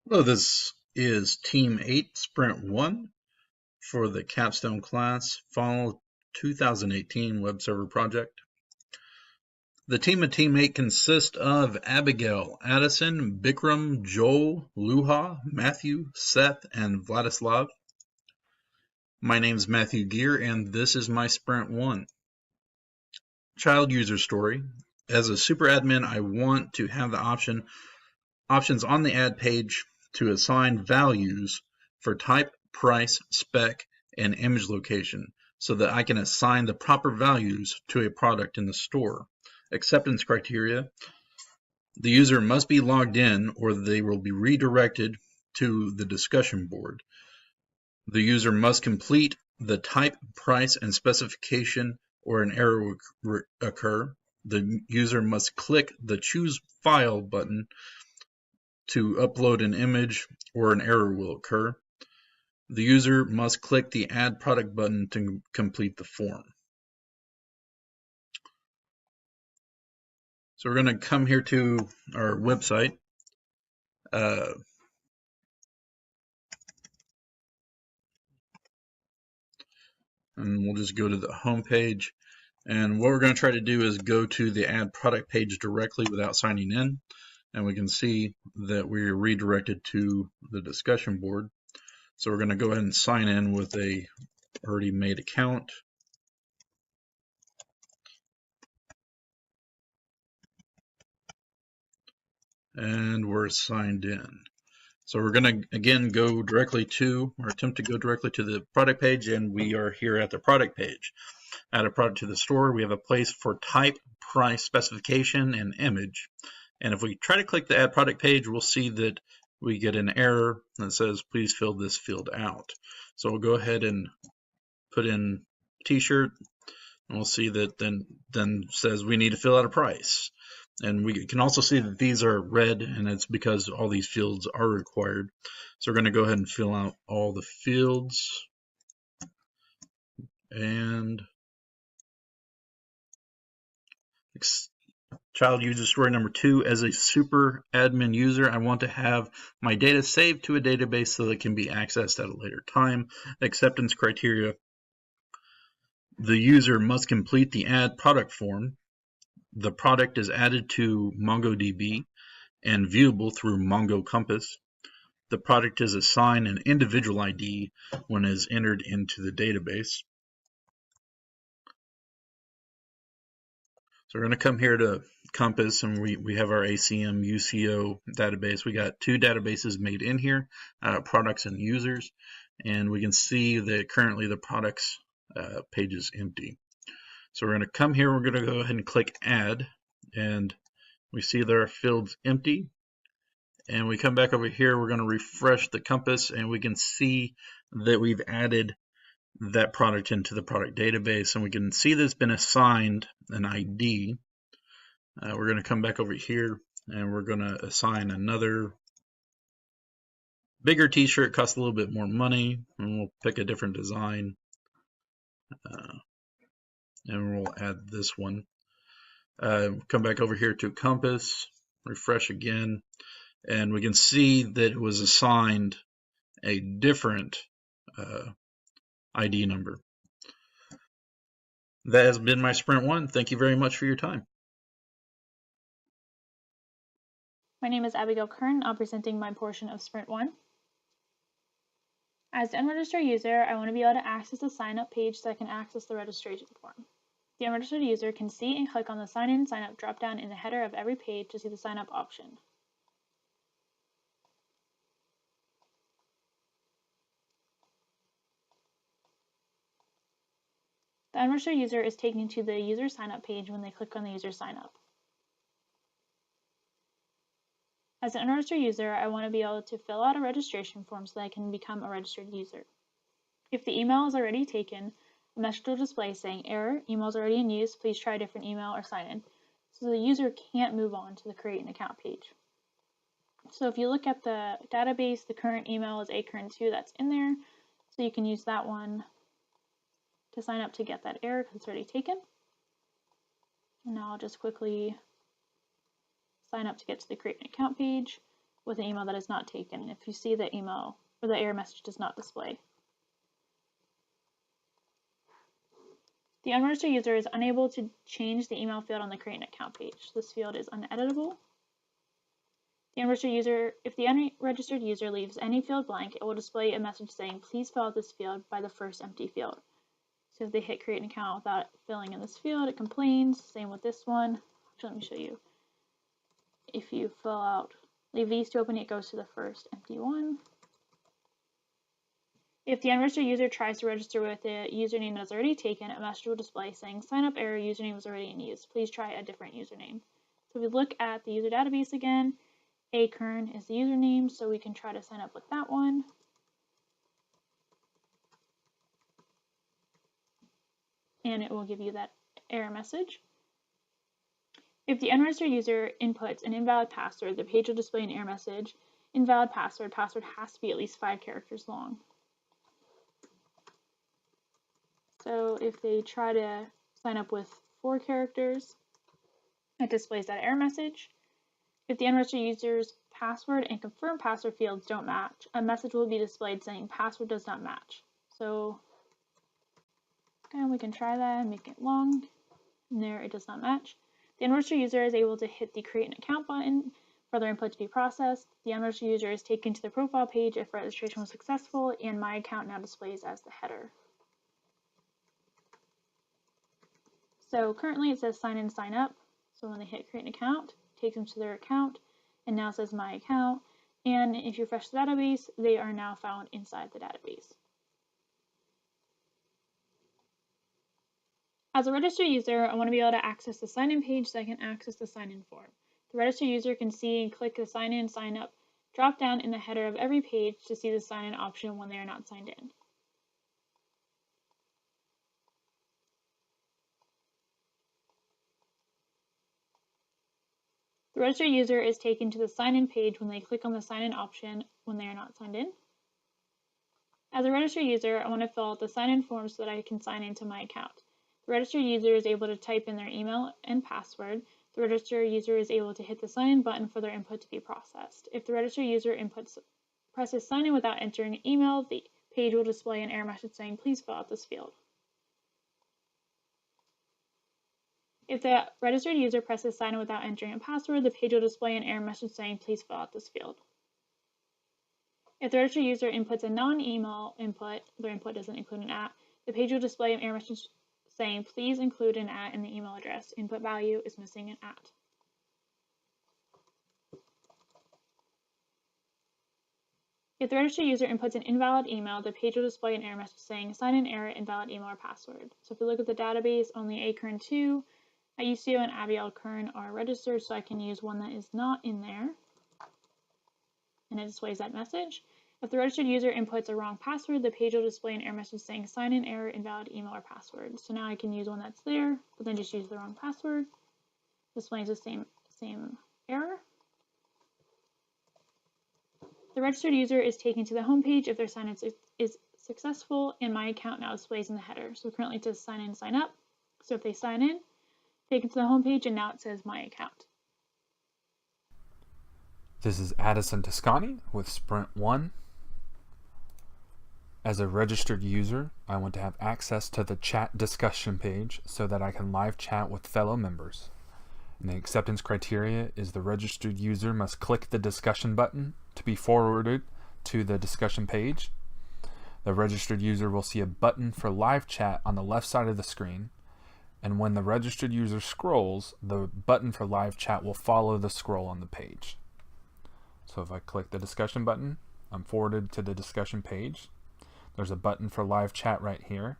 Hello, this is Team 8, Sprint 1 for the Capstone class Fall 2018 web server project. The team of Team 8 consists of Abigail, Addison, Bikram, Joel, Luha, Matthew, Seth, and Vladislav. My name is Matthew Gear, and this is my Sprint 1. Child user story. As a super admin, I want to have the options on the ad page to assign values for type, price, spec, and image location so that I can assign the proper values to a product in the store. Acceptance criteria. The user must be logged in or they will be redirected to the discussion board. The user must complete the type, price, and specification or an error will occur. The user must click the Choose File button to upload an image or an error will occur. The user must click the Add Product button to complete the form. So we're going to come here to our website. And we'll just go to the home page. And what we're going to try to do is go to the Add Product page directly without signing in. And we can see that we're redirected to the discussion board. So we're going to go ahead and sign in with a already made account. And we're signed in. So we're going to again go directly to, or attempt to go directly to the product page, and we are here at the product page. Add a product to the store, we have a place for type, price, specification, and image. And if we try to click the add product page, we'll see that we get an error that says please fill this field out. So we'll go ahead and put in t-shirt, and we'll see that then says we need to fill out a price. And we can also see that these are red, and it's because all these fields are required. So we're going to go ahead and fill out all the fields. And child user story number 2, as a super admin user, I want to have my data saved to a database so that it can be accessed at a later time. Acceptance criteria. The user must complete the add product form. The product is added to MongoDB and viewable through Mongo Compass. The product is assigned an individual ID when it is entered into the database. So we're going to come here to Compass, and we have our ACM UCO database. We got 2 databases made in here, products and users, and we can see that currently the products page is empty. So we're going to come here, we're going to go ahead and click Add, and we see there are fields empty. And we come back over here, we're going to refresh the Compass, and we can see that we've added that product into the product database, and we can see that it's been assigned an ID. We're going to come back over here, and we're going to assign another bigger t-shirt. Costs a little bit more money, and we'll pick a different design, and we'll add this one. Come back over here to Compass, refresh again, and we can see that it was assigned a different ID number. That has been my Sprint 1. Thank you very much for your time. My name is Abigail Kern. I'm presenting my portion of Sprint 1. As the unregistered user, I want to be able to access the sign-up page so I can access the registration form. The unregistered user can see and click on the Sign In, Sign Up dropdown in the header of every page to see the sign up option. The unregistered user is taken to the user sign up page when they click on the user sign up. As an unregistered user, I want to be able to fill out a registration form so that I can become a registered user. If the email is already taken, a message will display saying, "Error, email is already in use, please try a different email or sign in," so the user can't move on to the create an account page. So if you look at the database, the current email is acurrent2 that's in there, so you can use that one to sign up to get that error because it's already taken. And now I'll just quickly sign up to get to the create an account page. with an email that is not taken if you see the email or the error message does not display. The unregistered user is unable to change the email field on the Create an Account page. This field is uneditable. If the unregistered user leaves any field blank, it will display a message saying, please fill out this field by the first empty field. So if they hit Create an Account without filling in this field, it complains. Same with this one. Actually, let me show you. If you leave these two open, it goes to the first empty one. If the unregistered user tries to register with a username that is already taken, a message will display saying, sign up error, username is already in use. Please try a different username. So if we look at the user database again, akern is the username, so we can try to sign up with that one. And it will give you that error message. If the unregistered user inputs an invalid password, the page will display an error message. Invalid password. Password has to be at least 5 characters long. So if they try to sign up with 4 characters, it displays that error message. If the unregistered user's password and confirm password fields don't match, a message will be displayed saying password does not match. So again, we can try that and make it long. And there it does not match. The unregistered user is able to hit the Create an Account button for their input to be processed. The unregistered user is taken to the profile page if registration was successful, and My Account now displays as the header. So currently it says sign in, sign up. So when they hit Create an Account, it takes them to their account, and now it says My Account. And if you refresh the database, they are now found inside the database. As a registered user, I want to be able to access the sign-in page so I can access the sign-in form. The registered user can see and click the sign in, sign up drop down in the header of every page to see the sign-in option when they are not signed in. The registered user is taken to the sign-in page when they click on the sign-in option when they are not signed in. As a registered user, I want to fill out the sign-in form so that I can sign into my account. The registered user is able to type in their email and password. The registered user is able to hit the sign-in button for their input to be processed. If the registered user presses sign in without entering an email, the page will display an error message saying, please fill out this field. If the registered user presses sign in without entering a password, the page will display an error message saying, please fill out this field. If the registered user inputs a non-email input, their input doesn't include an @ the page will display an error message saying, please include an @ in the email address. Input value is missing an @. If the registered user inputs an invalid email, the page will display an error message saying, sign in error, invalid email or password. So if we look at the database, only akern2, IUCO, and Abiel Kern are registered, so I can use one that is not in there. And it displays that message. If the registered user inputs a wrong password, the page will display an error message saying sign in error, invalid email or password. So now I can use one that's there, but then just use the wrong password. Displays the same error. The registered user is taken to the home page if their sign-in is successful, and My Account now displays in the header. So currently it says sign in, sign up. So if they sign in, taken to the home page, and now it says My Account. This is Addison Toscani with Sprint1. As a registered user, I want to have access to the chat discussion page so that I can live chat with fellow members. And the acceptance criteria is the registered user must click the discussion button to be forwarded to the discussion page. The registered user will see a button for live chat on the left side of the screen. And when the registered user scrolls, the button for live chat will follow the scroll on the page. So if I click the discussion button, I'm forwarded to the discussion page. There's a button for live chat right here.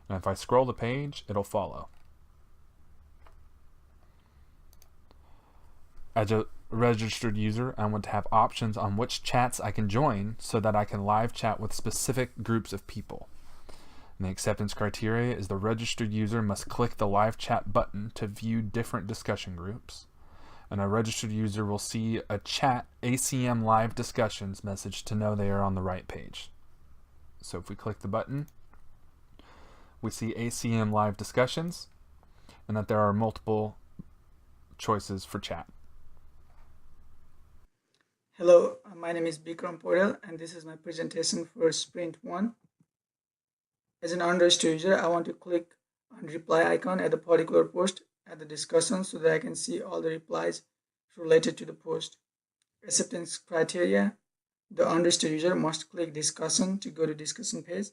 And if I scroll the page, it'll follow. As a registered user, I want to have options on which chats I can join so that I can live chat with specific groups of people. And the acceptance criteria is the registered user must click the live chat button to view different discussion groups. And a registered user will see a chat ACM live discussions message to know they are on the right page. So if we click the button, we see ACM live discussions and that there are multiple choices for chat. Hello, my name is Bikram Porel, and this is my presentation for Sprint 1. As an Android user, I want to click on reply icon at the particular post at the discussion so that I can see all the replies related to the post. Acceptance criteria: the Android user must click discussion to go to discussion page.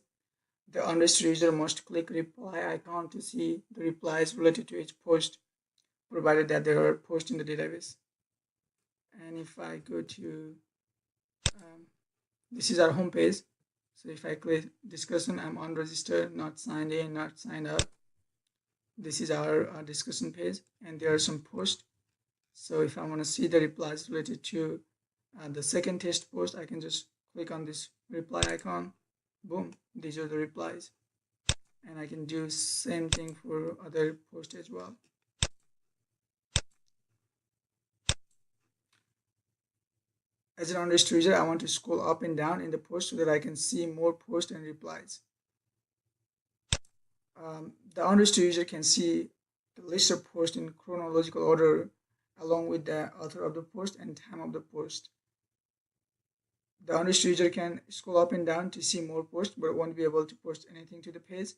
The Android user must click reply icon to see the replies related to each post, provided that there are posts in the database. And if I go to this is our home page. So if I click discussion, I'm unregistered, not signed in, not signed up. This is our discussion page, and there are some posts. So if I want to see the replies related to the second test post, I can just click on this reply icon. Boom, these are the replies. And I can do same thing for other posts as well. As an Android user, I want to scroll up and down in the post so that I can see more posts and replies. The Android user can see the list of posts in chronological order along with the author of the post and time of the post. The Android user can scroll up and down to see more posts but won't be able to post anything to the page.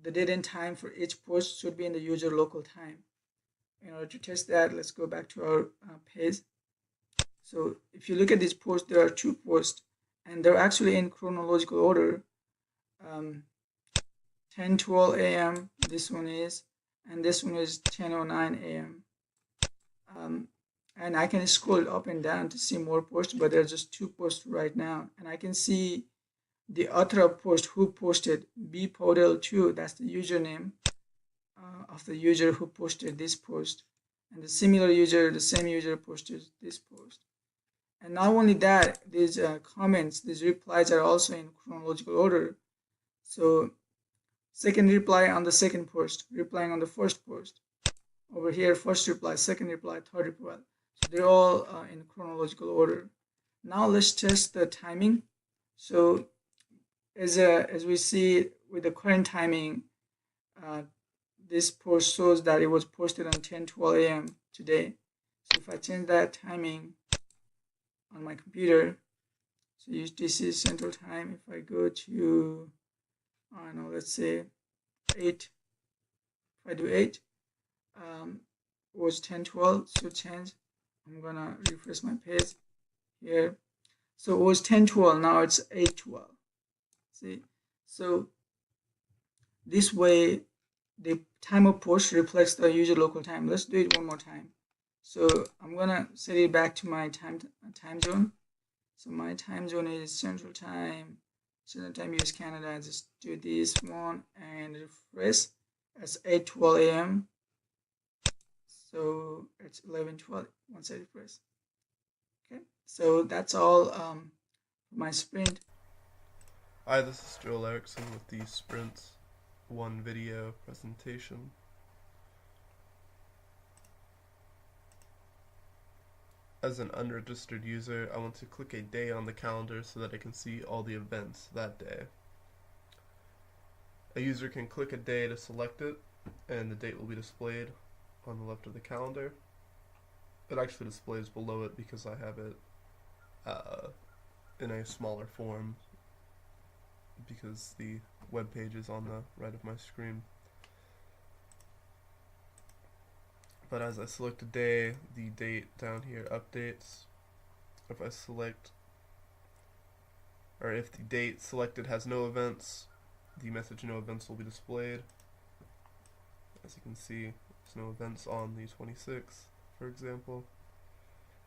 The date and time for each post should be in the user local time. In order to test that, let's go back to our page. So if you look at this post, there are two posts and they're actually in chronological order. 10:12 a.m. this one is, and this one is 10:09 a.m. And I can scroll up and down to see more posts, but there's just two posts right now, and I can see the author of post who posted bpodel2. That's the username of the user who posted this post, and the similar user, the same user posted this post. And not only that, these comments, these replies are also in chronological order. So second reply on the second post, replying on the first post. Over here, first reply, second reply, third reply. So they're all in chronological order. Now let's test the timing. So as we see with the current timing, this post shows that it was posted on 10:12 a.m. today. So if I change that timing on my computer, so this is Central Time. If I go to, I don't know, let's say 8, if I do 8, was 10:12, so change. I'm gonna refresh my page here. So it was 10:12, now it's 8:12. See, so this way the time of post reflects the user local time. Let's do it one more time. So I'm gonna set it back to my time zone. So my time zone is Central Time US Canada. Just do this one and refresh. That's 8:12 a.m. So it's 11:12 once I refresh. Okay, so that's all for my sprint. Hi, this is Joel Erickson with the Sprint1 video presentation. As an unregistered user, I want to click a day on the calendar so that I can see all the events that day. A user can click a day to select it, and the date will be displayed on the left of the calendar. It actually displays below it because I have it in a smaller form because the web page is on the right of my screen. But as I select a day, the date down here updates. If I select, or if the date selected has no events, the message no events will be displayed. As you can see, there's no events on the 26th, for example.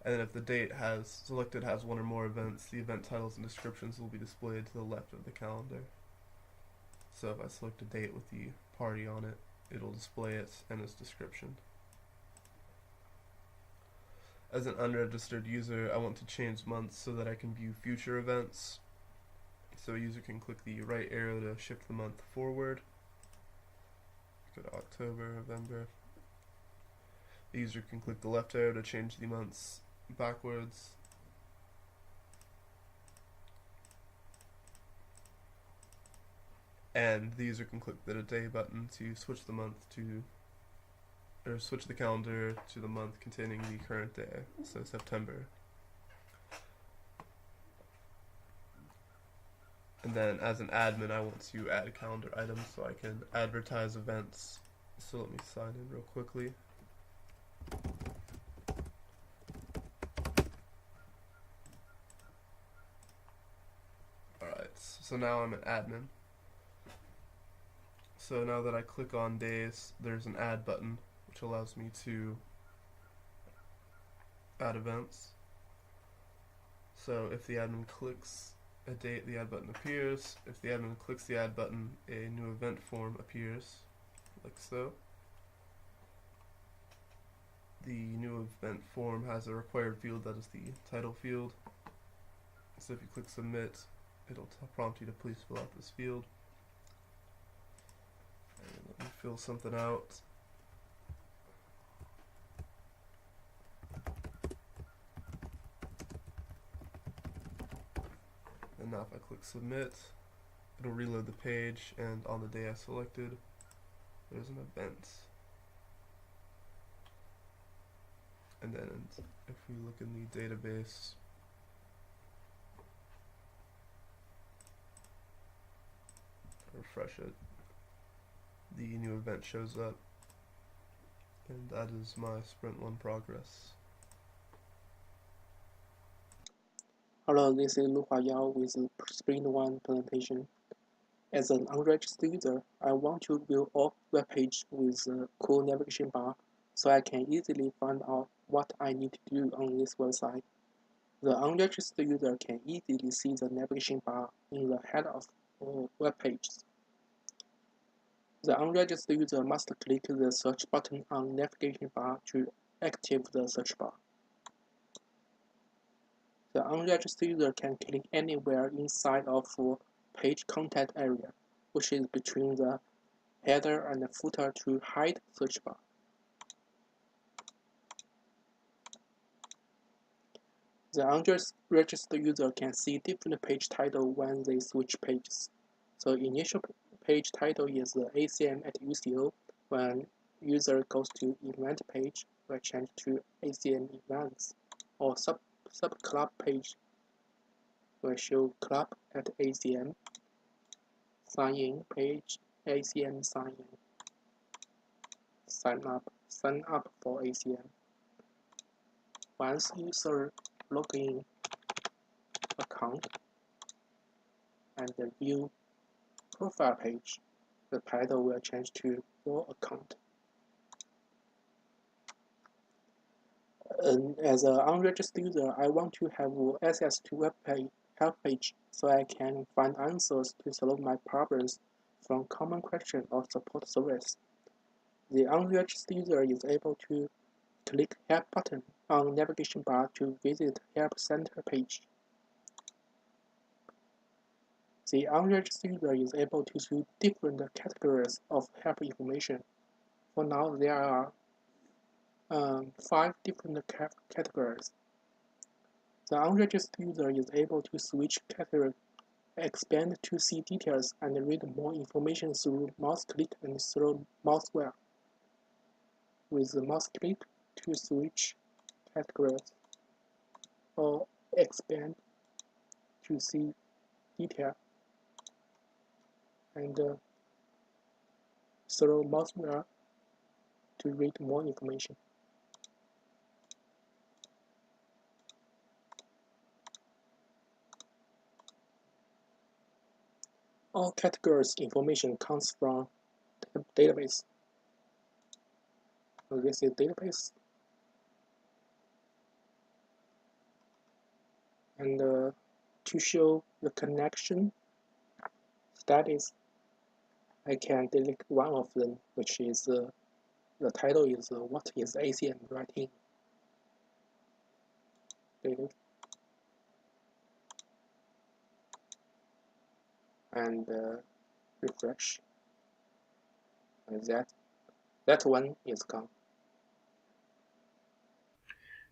And then if the date selected has one or more events, the event titles and descriptions will be displayed to the left of the calendar. So if I select a date with the party on it, it'll display it and its description. As an unregistered user, I want to change months so that I can view future events. So a user can click the right arrow to shift the month forward. Go to October, November. The user can click the left arrow to change the months backwards. And the user can click the day button to switch the month to, or switch the calendar to the month containing the current day, so September. And then as an admin, I want to add calendar items so I can advertise events. So let me sign in real quickly. Alright, so now I'm an admin. So now that I click on days, there's an add button, which allows me to add events. So if the admin clicks a date, the add button appears. If the admin clicks the add button, a new event form appears, like so. The new event form has a required field that is the title field. So if you click submit, it'll prompt you to please fill out this field. And let me fill something out. And now if I click submit, it'll reload the page, and on the day I selected, there's an event. And then if we look in the database, refresh it, the new event shows up, and that is my Sprint1 progress. Hello, this is Lu Huayao with Sprint1 presentation. As an unregistered user, I want to view all web pages with a cool navigation bar so I can easily find out what I need to do on this website. The unregistered user can easily see the navigation bar in the head of web pages. The unregistered user must click the search button on navigation bar to activate the search bar. The unregistered user can click anywhere inside of page content area, which is between the header and the footer, to hide search bar. The unregistered user can see different page title when they switch pages. So initial page title is the ACM at UCO. When user goes to event page, will change to ACM events, or sub-club page will show club at ACM. Sign-in page, ACM sign-in. Sign up for ACM. Once user login account and the view profile page, the title will change to your account. As an unregistered user, I want to have access to web help page so I can find answers to solve my problems from common question or support service. The unregistered user is able to click Help button on navigation bar to visit Help Center page. The unregistered user is able to see different categories of help information. For now, there are 5 different categories. The unregistered user is able to switch category, expand to see details, and read more information through mouse click and through mouse wheel. With the mouse click to switch categories, or expand to see detail, and through mouse wheel to read more information. All categories information comes from the database. So this is database, and to show the connection status, I can delete one of them, which is the title is what is ACM writing. Delete. And refresh, and that one is gone.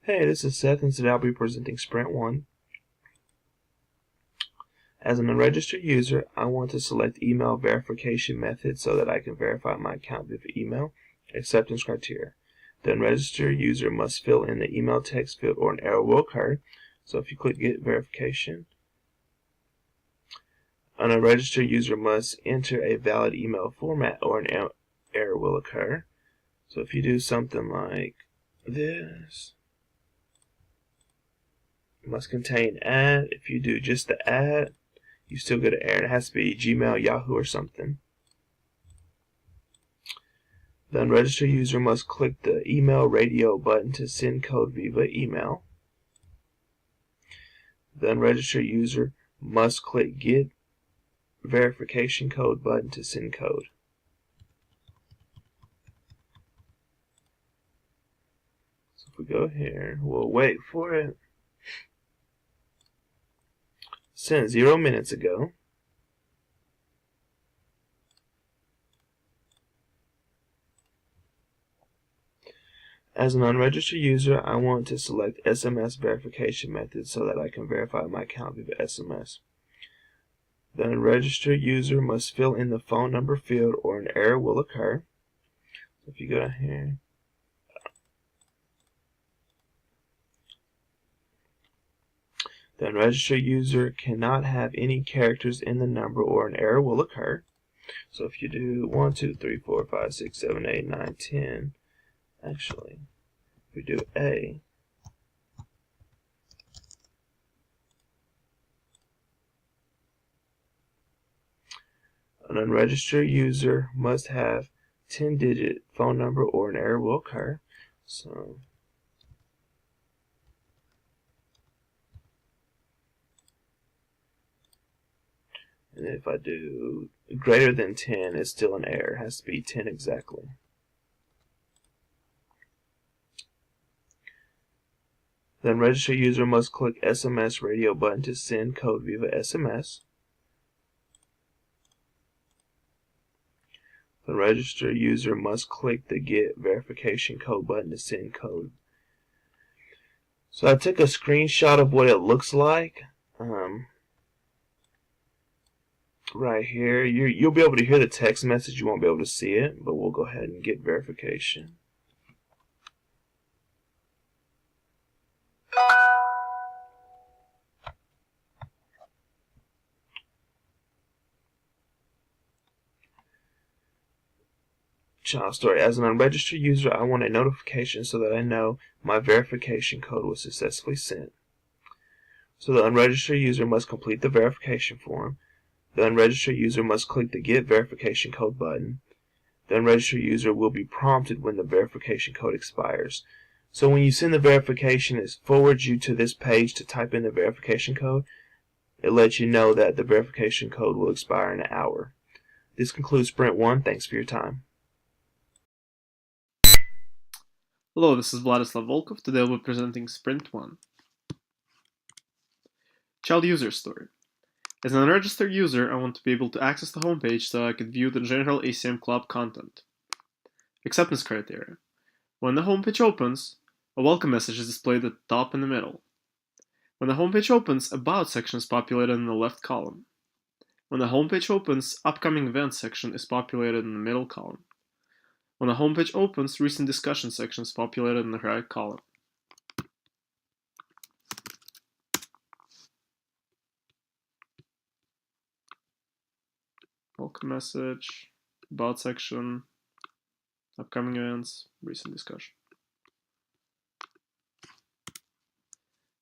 Hey, this is Seth, and today I'll be presenting Sprint1. As an unregistered user, I want to select email verification method so that I can verify my account via email. Acceptance criteria. The unregistered user must fill in the email text field or an error will occur. So if you click Get Verification, An unregistered user must enter a valid email format or an error will occur. So if you do something like this, it must contain @ If you do just the @ you still get an error. It has to be Gmail, Yahoo, or something. The unregistered user must click the email radio button to send code via email. The unregistered user must click get verification code button to send code. So if we go here, we'll wait for it. Sent 0 minutes ago. As an unregistered user, I want to select SMS verification method so that I can verify my account via SMS. The unregistered user must fill in the phone number field or an error will occur. So if you go down here, the unregistered user cannot have any characters in the number or an error will occur. So if you do 1, 2, 3, 4, 5, 6, 7, 8, 9, 10, actually, if we do A, an unregistered user must have 10-digit phone number or an error will occur. So and if I do greater than 10, it's still an error. It has to be 10 exactly. The unregistered user must click SMS radio button to send code via SMS. The registered user must click the get verification code button to send code. So I took a screenshot of what it looks like. Right here, you'll be able to hear the text message. You won't be able to see it, but we'll go ahead and get verification. Child story. As an unregistered user, I want a notification so that I know my verification code was successfully sent. So the unregistered user must complete the verification form. The unregistered user must click the Get Verification Code button. The unregistered user will be prompted when the verification code expires. So when you send the verification, it forwards you to this page to type in the verification code. It lets you know that the verification code will expire in an hour. This concludes Sprint 1. Thanks for your time. Hello, this is Vladislav Volkov. Today I'll be presenting Sprint 1. Child user story. As an unregistered user, I want to be able to access the homepage so I could view the general ACM Club content. Acceptance criteria. When the homepage opens, a welcome message is displayed at the top and the middle. When the homepage opens, About section is populated in the left column. When the homepage opens, Upcoming Events section is populated in the middle column. When the homepage opens, Recent Discussion section is populated in the right column. Welcome message, About section, Upcoming Events, Recent Discussion.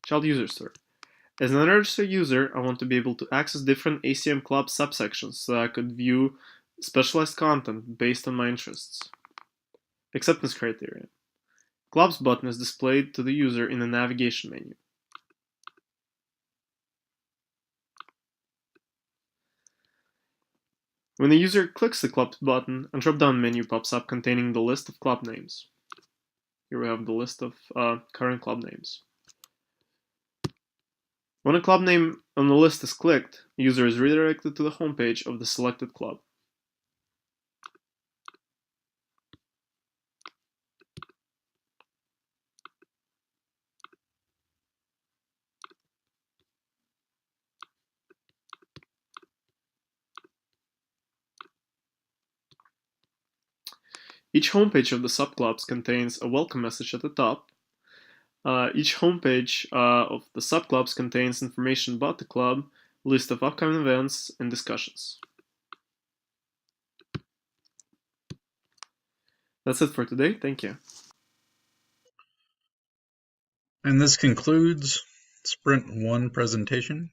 Child user story. As an unregistered user, I want to be able to access different ACM Club subsections so I could view specialized content based on my interests. Acceptance criteria. Clubs button is displayed to the user in the navigation menu. When the user clicks the Clubs button, a drop-down menu pops up containing the list of club names. Here we have the list of current club names. When a club name on the list is clicked, the user is redirected to the homepage of the selected club. Each homepage of the subclubs contains a welcome message at the top. Each homepage of the subclubs contains information about the club, list of upcoming events, and discussions. That's it for today. Thank you. And this concludes Sprint 1 presentation.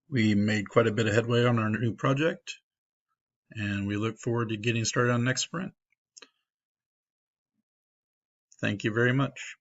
We made quite a bit of headway on our new project, and we look forward to getting started on next sprint. Thank you very much.